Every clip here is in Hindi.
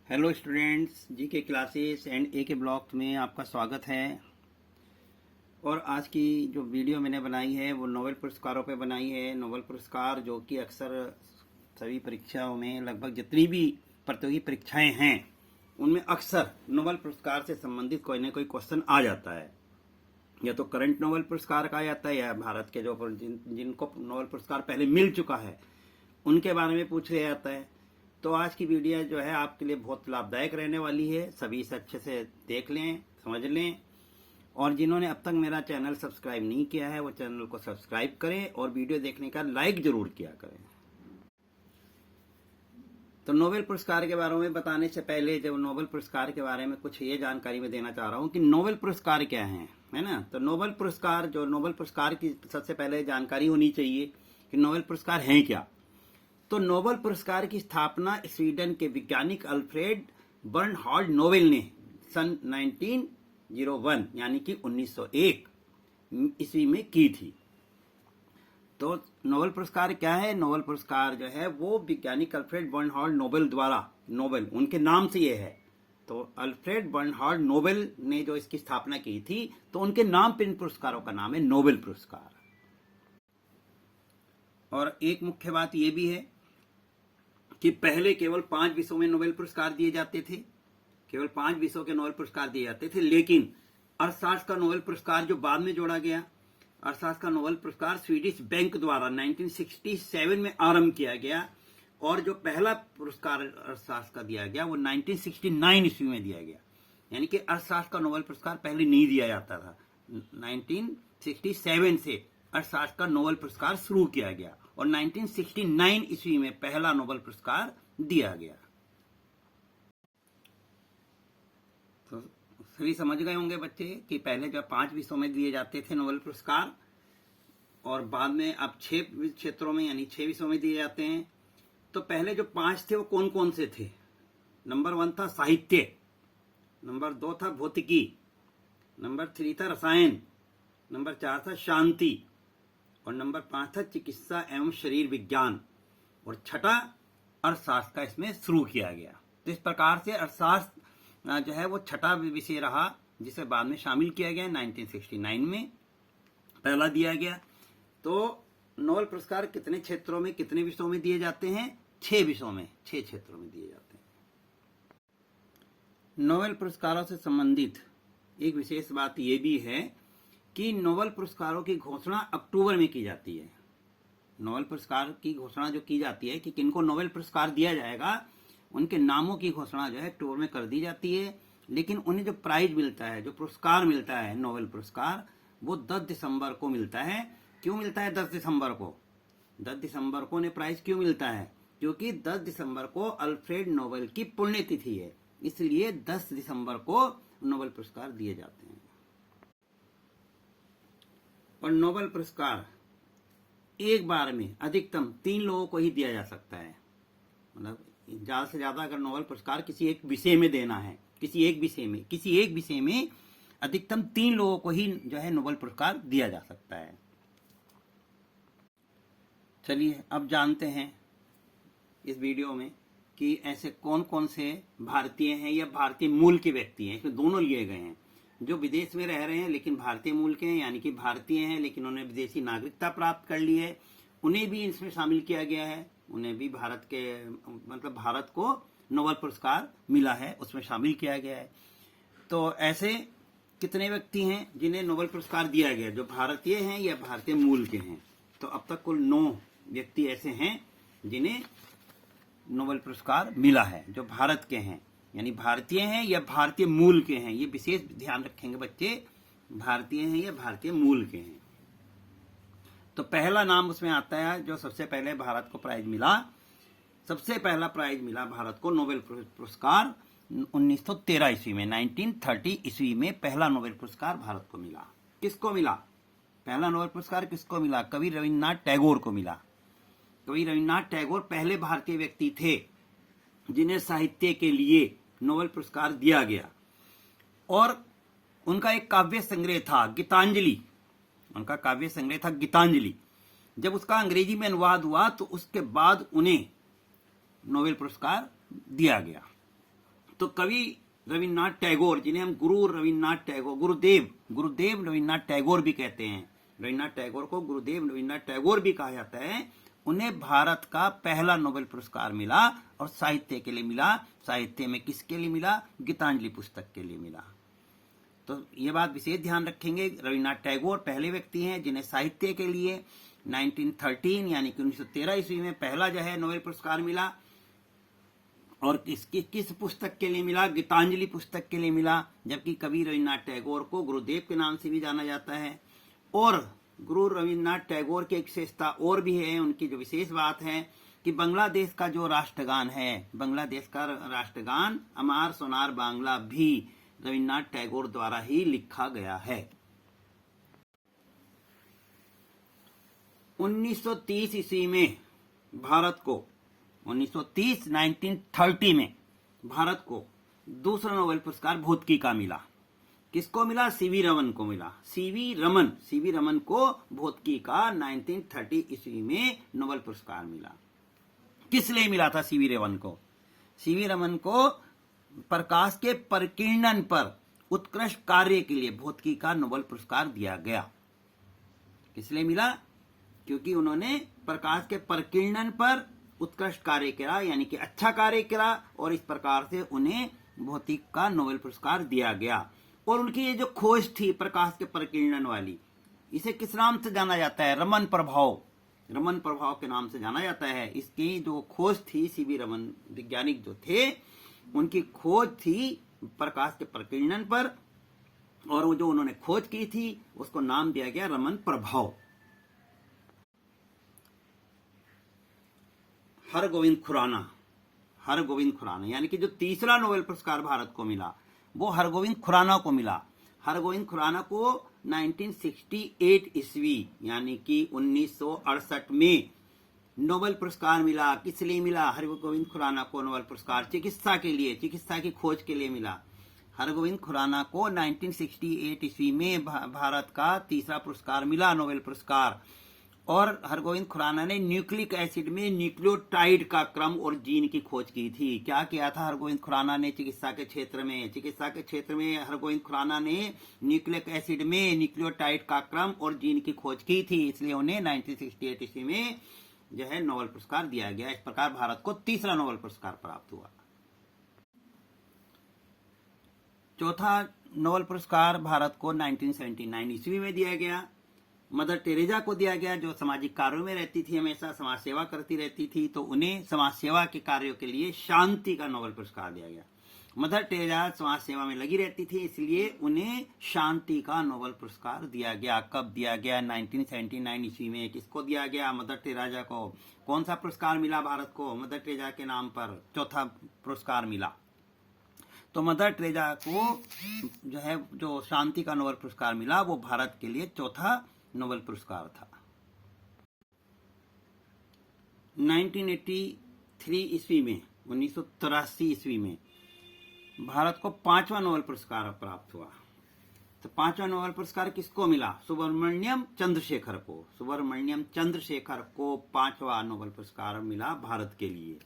हेलो स्टूडेंट्स, जी के क्लासेस एंड ए के ब्लॉग में आपका स्वागत है। और आज की जो वीडियो मैंने बनाई है वो नोबेल पुरस्कारों पे बनाई है। नोबेल पुरस्कार जो कि अक्सर सभी परीक्षाओं में लगभग जितनी भी प्रतियोगी परीक्षाएं हैं उनमें अक्सर नोबेल पुरस्कार से संबंधित कोई ना कोई क्वेश्चन आ जाता है। या तो करंट नोबेल पुरस्कार का आ जाता है या भारत के जो जिनको नोबेल पुरस्कार पहले मिल चुका है उनके बारे में पूछ लिया जाता है। तो आज की वीडियो जो है आपके लिए बहुत लाभदायक रहने वाली है। सभी इसे अच्छे से देख लें, समझ लें, और जिन्होंने अब तक मेरा चैनल सब्सक्राइब नहीं किया है वो चैनल को सब्सक्राइब करें और वीडियो देखने का लाइक जरूर किया करें। तो नोबेल पुरस्कार के बारे में बताने से पहले जब नोबेल पुरस्कार के बारे में कुछ ये जानकारी मैं देना चाह रहा हूँ कि नोबेल पुरस्कार क्या है ना। तो नोबेल पुरस्कार की सबसे पहले जानकारी होनी चाहिए कि नोबेल पुरस्कार है क्या। तो नोबेल पुरस्कार की स्थापना स्वीडन के वैज्ञानिक अल्फ्रेड बर्नहार्ड नोबेल ने सन 1901 यानी कि 1901 ईस्वी में की थी। तो नोबेल पुरस्कार क्या है? नोबेल पुरस्कार जो है वो वैज्ञानिक अल्फ्रेड बर्नहार्ड नोबेल द्वारा, नोबेल उनके नाम से ये है, तो अल्फ्रेड बर्नहार्ड नोबेल ने जो इसकी स्थापना की थी तो उनके नाम पे इन पुरस्कारों का नाम है नोबेल पुरस्कार। और एक मुख्य बात यह भी है कि पहले केवल 5 विषयों में नोबेल पुरस्कार दिए जाते थे, केवल 5 विषयों के नोबेल पुरस्कार दिए जाते थे। लेकिन अर्थशास्त्र का नोबेल पुरस्कार जो बाद में जोड़ा गया, अर्थशास्त्र का नोबेल पुरस्कार स्वीडिश बैंक द्वारा 1967 में आरंभ किया गया और जो पहला पुरस्कार अर्थशास्त्र का दिया गया वो 1969 ईस्वी में दिया गया। यानी कि अर्थशास्त्र का नोबेल पुरस्कार पहले नहीं दिया जाता था। 1967 से अर्थशास्त्र का नोबेल पुरस्कार शुरू किया गया और 1969 ईस्वी में पहला नोबेल पुरस्कार दिया गया। तो सभी समझ गए होंगे बच्चे कि पहले जब 5 विषयों में दिए जाते थे नोबेल पुरस्कार और बाद में अब 6 क्षेत्रों में यानी 6 विषयों में दिए जाते हैं। तो पहले जो 5 थे वो कौन कौन से थे? नंबर 1 था साहित्य, नंबर 2 था भौतिकी, नंबर 3 था रसायन, नंबर 4 था शांति और नंबर 5 था चिकित्सा एवं शरीर विज्ञान और छठा अर्थशास्त्र का इसमें शुरू किया गया। तो इस प्रकार से अर्थशास्त्र जो है वो छठा विषय रहा जिसे बाद में शामिल किया गया 1969 में पहला दिया गया। तो नोबेल पुरस्कार कितने क्षेत्रों में, कितने विषयों में दिए जाते हैं? 6 विषयों में, 6 क्षेत्रों में दिए जाते हैं। नोबेल पुरस्कारों से संबंधित एक विशेष बात यह भी है कि नोबेल पुरस्कारों की घोषणा अक्टूबर में की जाती है। नोबेल पुरस्कार की घोषणा जो की जाती है कि किनको नोबेल पुरस्कार दिया जाएगा उनके नामों की घोषणा जो है अक्टूबर में कर दी जाती है। लेकिन उन्हें जो प्राइज मिलता है, जो पुरस्कार मिलता है नोबेल पुरस्कार, वो 10 दिसंबर को मिलता है। क्यों मिलता है 10 दिसंबर को? 10 दिसंबर को उन्हें प्राइज क्यों मिलता है? क्योंकि 10 दिसंबर को अल्फ्रेड नोबेल की पुण्यतिथि है, इसलिए 10 दिसंबर को नोबेल पुरस्कार दिए जाते हैं। और नोबेल पुरस्कार एक बार में अधिकतम 3 लोगों को ही दिया जा सकता है। मतलब ज्यादा से ज्यादा अगर नोबेल पुरस्कार किसी एक विषय में देना है, किसी एक विषय में अधिकतम 3 लोगों को ही जो है नोबेल पुरस्कार दिया जा सकता है। चलिए अब जानते हैं इस वीडियो में कि ऐसे कौन कौन से भारतीय हैं या भारतीय मूल के व्यक्ति हैं। इसमें दोनों लिए गए हैं, जो विदेश में रह रहे हैं लेकिन भारतीय मूल के हैं, यानी कि भारतीय हैं लेकिन उन्हें विदेशी नागरिकता प्राप्त कर ली है, उन्हें भी इसमें शामिल किया गया है। उन्हें भी भारत को नोबेल पुरस्कार मिला है, उसमें शामिल किया गया है। तो ऐसे कितने व्यक्ति हैं जिन्हें नोबेल पुरस्कार दिया गया, जो भारतीय हैं या भारतीय मूल के हैं? तो अब तक कुल 9 व्यक्ति ऐसे हैं जिन्हें नोबेल पुरस्कार मिला है, जो भारत के हैं, यानी भारतीय हैं या भारतीय मूल के हैं। ये विशेष ध्यान रखेंगे बच्चे, भारतीय हैं या भारतीय मूल के हैं। तो पहला नाम उसमें आता है जो सबसे पहले भारत को प्राइज मिला। सबसे पहला प्राइज मिला भारत को नोबेल पुरस्कार 1913 ईस्वी में, 1930 ईस्वी में पहला नोबेल पुरस्कार भारत को मिला। किसको मिला? पहला नोबेल पुरस्कार किसको मिला? कवि रविन्द्रनाथ टैगोर को मिला। कवि रविन्द्रनाथ टैगोर पहले भारतीय व्यक्ति थे जिन्हें साहित्य के लिए नोबेल पुरस्कार दिया गया। और उनका एक काव्य संग्रह था गीतांजलि, जब उसका अंग्रेजी में अनुवाद हुआ तो उसके बाद उन्हें नोबेल पुरस्कार दिया गया। तो कवि रविन्द्रनाथ टैगोर, जिन्हें हम गुरु रविन्द्रनाथ टैगोर, गुरुदेव रविन्द्रनाथ टैगोर भी कहते हैं, रविन्द्रनाथ टैगोर को गुरुदेव रविन्द्रनाथ टैगोर भी कहा जाता है, उन्हें भारत का पहला नोबेल पुरस्कार मिला और साहित्य के लिए मिला। साहित्य में किसके लिए मिला? गीतांजलि पुस्तक के लिए मिला। तो ये बात विशेष ध्यान रखेंगे, रविन्द्रनाथ टैगोर पहले व्यक्ति हैं जिन्हें साहित्य के लिए 1913 यानी कि 1913 ईस्वी में पहला जो है नोबेल पुरस्कार मिला। और किस पुस्तक के लिए मिला? गीतांजलि पुस्तक के लिए मिला। जबकि कवि रविन्द्रनाथ टैगोर को गुरुदेव के नाम से भी जाना जाता है। और गुरु रविन्द्रनाथ टैगोर की एक विशेषता और भी है, उनकी जो विशेष बात है कि बांग्लादेश का जो राष्ट्रगान है, बांग्लादेश का राष्ट्रगान अमार सोनार बांग्ला भी रविन्द्रनाथ टैगोर द्वारा ही लिखा गया है। 1930 ईस्वी में भारत को 1930 में भारत को दूसरा नोबेल पुरस्कार भौतिकी का मिला। किसको मिला? सीवी रमन को मिला। सीवी रमन को भौतिकी का 1930 ईस्वी में नोबेल पुरस्कार मिला। किस लिए मिला था सीवी रमन को? सीवी रमन को प्रकाश के परिकीर्णन पर उत्कृष्ट कार्य के लिए भौतिकी का नोबेल पुरस्कार दिया गया। किस लिए मिला? क्योंकि उन्होंने प्रकाश के परिकीर्णन पर उत्कृष्ट कार्य किया, यानी कि अच्छा कार्य किया, और इस प्रकार से उन्हें भौतिकी का नोबेल पुरस्कार दिया गया। और उनकी ये जो खोज थी प्रकाश के परिकीर्णन वाली, इसे किस नाम से जाना जाता है? रमन प्रभाव के नाम से जाना जाता है। इसकी जो खोज थी, सीवी रमन वैज्ञानिक जो थे, उनकी खोज थी प्रकाश के परिकीर्णन पर, और वो जो उन्होंने खोज की थी उसको नाम दिया गया रमन प्रभाव। हरगोविंद खुराना यानी कि जो तीसरा नोबेल पुरस्कार भारत को मिला वो हरगोविंद खुराना को मिला। हरगोविंद खुराना को 1968 ईस्वी यानी कि 1968 में नोबेल पुरस्कार मिला। किस लिए मिला? हरगोविंद खुराना को नोबेल पुरस्कार चिकित्सा के लिए, चिकित्सा की खोज के लिए मिला। हरगोविंद खुराना को 1968 ईस्वी में भारत का तीसरा पुरस्कार मिला, नोबेल पुरस्कार। और हरगोविंद खुराना ने न्यूक्लिक एसिड में न्यूक्लियोटाइड का क्रम और जीन की खोज की थी। क्या किया था हरगोविंद खुराना ने चिकित्सा के क्षेत्र में? हरगोविंद खुराना ने न्यूक्लिक एसिड में न्यूक्लियोटाइड का क्रम और जीन की खोज की थी, इसलिए उन्हें 1968 ईस्वी में जो है नोबेल पुरस्कार दिया गया। इस प्रकार भारत को तीसरा नोबेल पुरस्कार प्राप्त हुआ। चौथा नोबेल पुरस्कार भारत को 1979 ईस्वी में दिया गया। मदर टेरेसा को दिया गया, जो सामाजिक कार्यों में रहती थी, हमेशा समाज सेवा करती रहती थी, तो उन्हें समाज सेवा के कार्यों के लिए शांति का नोबेल पुरस्कार दिया गया। मदर टेरेसा समाज सेवा में लगी रहती थी, इसलिए उन्हें शांति का नोबेल पुरस्कार दिया गया। कब दिया गया? 1979 ईस्वी में। किसको दिया गया? मदर टेरेसा को। कौन सा पुरस्कार मिला भारत को? मदर टेरेसा के नाम पर चौथा पुरस्कार मिला। तो मदर टेरेसा को जो है जो शांति का नोबेल पुरस्कार मिला वो भारत के लिए चौथा नोबेल पुरस्कार था। 1983 ईस्वी में 1983 ईस्वी में भारत को पांचवा नोबेल पुरस्कार प्राप्त हुआ। तो पांचवा नोबेल पुरस्कार किसको मिला? सुब्रमण्यम चंद्रशेखर को पांचवा नोबेल पुरस्कार मिला भारत के लिए।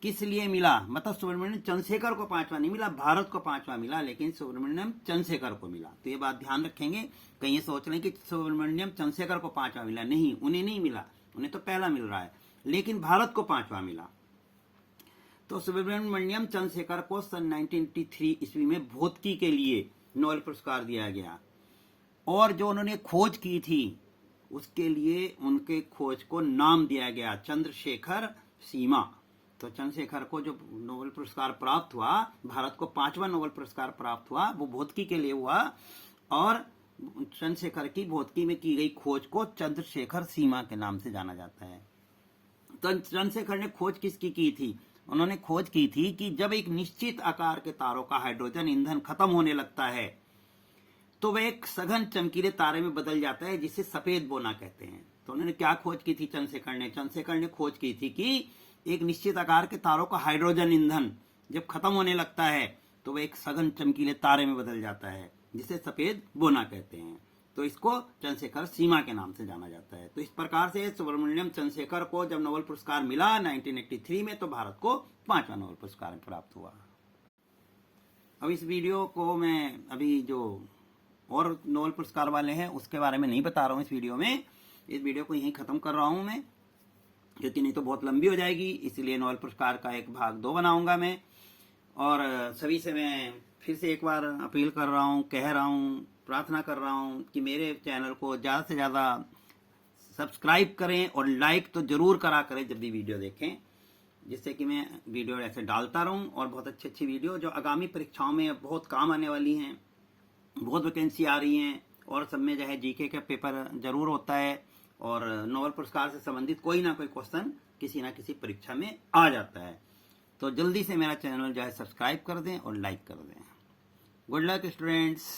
किस लिए मिला? मतलब सुब्रमण्यम चंद्रशेखर को पांचवा नहीं मिला, भारत को पांचवा मिला, लेकिन सुब्रमण्यम चंद्रशेखर को मिला। तो ये बात ध्यान रखेंगे। कहीं ये सोच लें कि सुब्रमण्यम चंद्रशेखर को पांचवा मिला, नहीं, उन्हें नहीं मिला, उन्हें तो पहला मिल रहा है, लेकिन भारत को पांचवा मिला। तो सुब्रमण्यम चंद्रशेखर को सन 1983 ईस्वी में भौतिकी के लिए नोबेल पुरस्कार दिया गया। और जो उन्होंने खोज की थी उसके लिए उनके खोज को नाम दिया गया चंद्रशेखर सीमा। तो चंद्रशेखर को जो नोबेल पुरस्कार प्राप्त हुआ, भारत को पांचवा नोबेल पुरस्कार प्राप्त हुआ, वो भौतिकी के लिए हुआ। और चंद्रशेखर की भौतिकी में की गई खोज को चंद्रशेखर सीमा के नाम से जाना जाता है। तो चंद्रशेखर ने खोज किसकी की थी? उन्होंने खोज की थी कि जब एक निश्चित आकार के तारों का हाइड्रोजन ईंधन खत्म होने लगता है तो वह एक सघन चमकीले तारे में बदल जाता है, जिसे सफेद बोना कहते हैं। तो उन्होंने क्या खोज की थी? चंद्रशेखर ने खोज की थी कि एक निश्चित आकार के तारों का हाइड्रोजन ईंधन जब खत्म होने लगता है तो वह एक सघन चमकीले तारे में बदल जाता है, जिसे सफेद बोना कहते हैं। तो इसको चंद्रशेखर सीमा के नाम से जाना जाता है। तो इस प्रकार से सुब्रमण्यम चंद्रशेखर को जब नोबेल पुरस्कार मिला 1983 में, तो भारत को पांचवा नोबेल पुरस्कार प्राप्त हुआ। अब इस वीडियो को मैं अभी जो और नोबेल पुरस्कार वाले हैं उसके बारे में नहीं बता रहा हूँ इस वीडियो में। इस वीडियो को यहीं ख़त्म कर रहा हूँ मैं, क्योंकि नहीं तो बहुत लंबी हो जाएगी। इसलिए नोबेल पुरस्कार का एक भाग 2 बनाऊंगा मैं। और सभी से मैं फिर से एक बार अपील कर रहा हूँ, कह रहा हूँ, प्रार्थना कर रहा हूँ कि मेरे चैनल को ज़्यादा से ज़्यादा सब्सक्राइब करें और लाइक तो ज़रूर करा करें जब भी वीडियो देखें, जिससे कि मैं वीडियो ऐसे डालता रहूं और बहुत अच्छी अच्छी वीडियो जो आगामी परीक्षाओं में बहुत काम आने वाली हैं। बहुत वैकेंसी आ रही हैं और सब में जो है जीके का पेपर जरूर होता है और नोबेल पुरस्कार से संबंधित कोई ना कोई क्वेश्चन किसी ना किसी परीक्षा में आ जाता है। तो जल्दी से मेरा चैनल जो है सब्सक्राइब कर दें और लाइक कर दें। Good luck students.